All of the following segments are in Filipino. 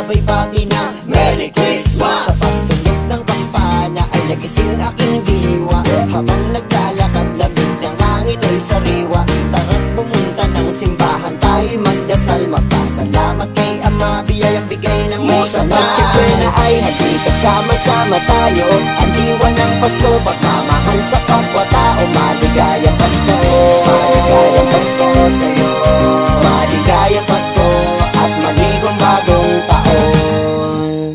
sabay bati na Merry Christmas. Sa pagtunog ng kampana ay nagising aking diwa, habang naglalakad lamig ng hangin ay sariwa. Tara't pumunta ng simbahan, tayo'y magdasal, magpasalamat kay Ama, biyayang bigay ng may sama. Sa Noche Buena ay hati kasama-sama tayo, ang diwa ng Pasko, pagmamahal sa kapwa-tao. Maligayang Pasko, maligayang Pasko sa'yo, maligayang Pasko at manigong bagong taon.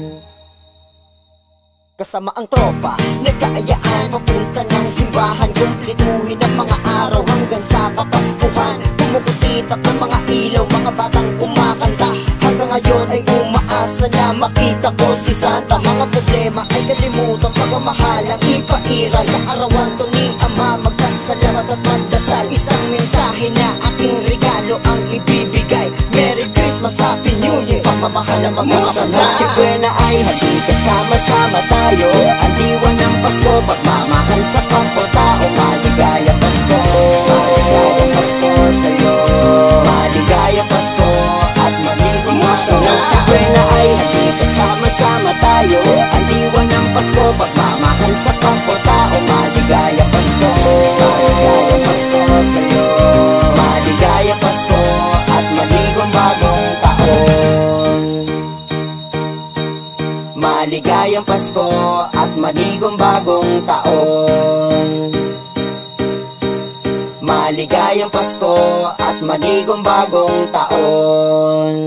Kasama ang tropa, nagkaayaan papunta ng simbahan, kumpletuhin ang mga araw hanggang sa Kapaskuhan. Kumukutitap ng mga ilaw, mga batang kumakanta, hanggang ngayon ay umaasa na makita ko si Santa. Mga problema ay kalimutan, pagmamahalang ipairal, kaarawan to ni Ama, magpasalamat at magdasal. Isang mensahe na aking regalo ang ibibigay, Merry Christmas, Happy New Year, pagmamahal ang magkasama. Sa Noche Buena ay hati kasama-sama tayo, ang diwa ng Pasko, pagmamahal sa kapwa-tao. Maligayang Pasko, maligayang Pasko sa'yo, maligayang Pasko at manigong bagong. Sa Noche Buena ay hati kasama-sama tayo, ang diwa ng Pasko, pagmamahal sa kapwa-tao. Maligayang Pasko, maligayang Pasko sa'yo, maligayang Pasko at manigong bagong taon. Maligayang Pasko at manigong bagong taon. Maligayang Pasko at manigong bagong taon.